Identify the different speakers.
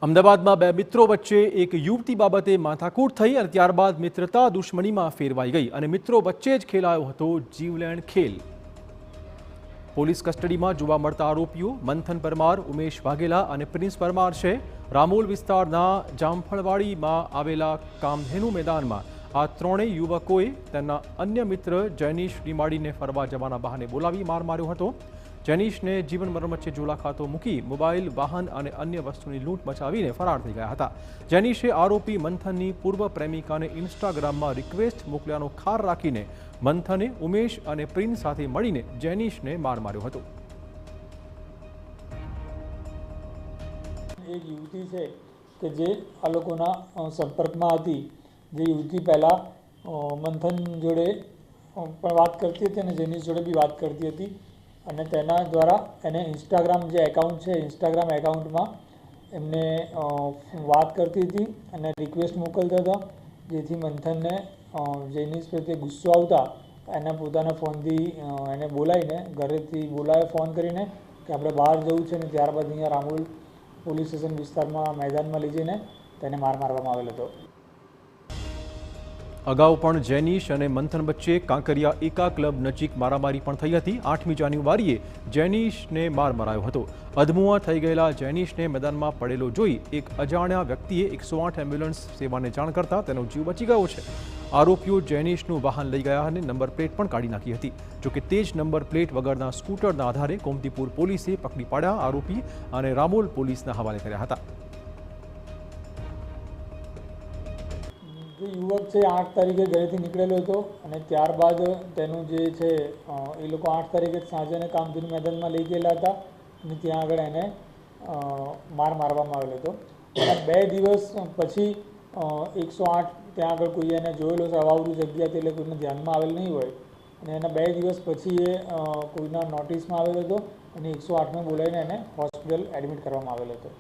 Speaker 1: અમદાવાદમાં બે મિત્રો વચ્ચે એક યુવતી બાબતે માથાકૂટ થઈ અને ત્યારબાદ મિત્રતા દુશ્મનીમાં ફેરવાઈ ગઈ અને મિત્રો વચ્ચે જ ખેલાયો હતો જીવલેણ ખેલ। પોલીસ કસ્ટડીમાં જોવા મળતા આરોપીઓ મંથન પરમાર, ઉમેશ વાઘેલા અને પ્રિન્સ પરમાર છે। રામોલ વિસ્તારના જામફળવાડીમાં આવેલા કામધેનુ મેદાનમાં આ ત્રણેય યુવકોએ તેમના અન્ય મિત્ર જૈનીશ ડીમાડીને ફરવા જવાના બહાને બોલાવી માર માર્યો હતો। જૈનીશને જીવન મરણ વચ્ચે ઝોલા ખાતો મૂકી મોબાઈલ, વાહન અને અન્ય વસ્તુની લૂંટ મચાવીને ફરાર થઈ ગયા હતા। જૈનીશે આરોપી મંથનની પૂર્વ પ્રેમિકાને ઇન્સ્ટાગ્રામમાં રિક્વેસ્ટ મોકલ્યાનો ખાર રાખીને મંથને ઉમેશ અને પ્રિન્સ સાથે મળીને જૈનીશને માર માર્યો હતો।
Speaker 2: एक युवती है कि जे आ लोकोना संपर्कમાં હતી। જે યુવતી પહેલાં મંથન જોડે પણ વાત કરતી હતી અને જેનીશ જોડે બી વાત કરતી હતી અને તેના દ્વારા એને ઇન્સ્ટાગ્રામ જે એકાઉન્ટ છે ઇન્સ્ટાગ્રામ એકાઉન્ટમાં એમને વાત કરતી હતી અને રિક્વેસ્ટ મોકલતા હતા, જેથી મંથનને જેનીશ પ્રત્યે ગુસ્સો આવતા એના પોતાના ફોનથી એને બોલાવીને ઘરેથી બોલાવે ફોન કરીને કે આપણે બહાર જવું છે ને ત્યારબાદ અહીંયા રામોલ પોલીસ સ્ટેશન વિસ્તારમાં મેદાનમાં લઈ જઈને તેને માર મારવામાં આવેલો હતો।
Speaker 1: અગાઉ પણ જૈનીશ અને મંથન વચ્ચે કાંકરિયા એકા ક્લબ નજીક મારામારી પણ થઈ હતી। 8મી જાન્યુઆરીએ જૈનીશને માર મરાયો હતો। અધમુઆ થઈ ગયેલા જૈનીશને મેદાનમાં પડેલો જોઈ એક અજાણ્યા વ્યક્તિએ 108 એમ્બ્યુલન્સ સેવાને જાણ કરતા તેનો જીવ બચી ગયો છે। આરોપીઓ જૈનીશનું વાહન લઈ ગયા અને નંબર પ્લેટ પણ કાઢી નાખી હતી। જોકે તે જ નંબર પ્લેટ વગરના સ્કૂટરના આધારે કોમતીપુર પોલીસે પકડી પાડ્યા આરોપી અને રામોલ પોલીસના હવાલે કર્યા હતા।
Speaker 2: જે યુવક છે 8 તારીખે ઘરેથી નીકળેલો હતો અને ત્યારબાદ તેનું જે છે એ લોકો 8 તારીખે સાંજે કામધેનુ મેદાનમાં લઈ ગયેલા હતા અને ત્યાં આગળ એને માર મારવામાં આવેલો હતો। અને 2 દિવસ પછી 108 ત્યાં આગળ કોઈ એને જોયેલો છે અવાવરૂ જગ્યાથી, એટલે કોઈને ધ્યાનમાં આવેલ નહીં હોય અને એના 2 દિવસ પછી એ કોઈના નોટિસમાં આવેલો હતો અને 108માં બોલાવીને એને હોસ્પિટલ એડમિટ કરવામાં આવેલો હતો।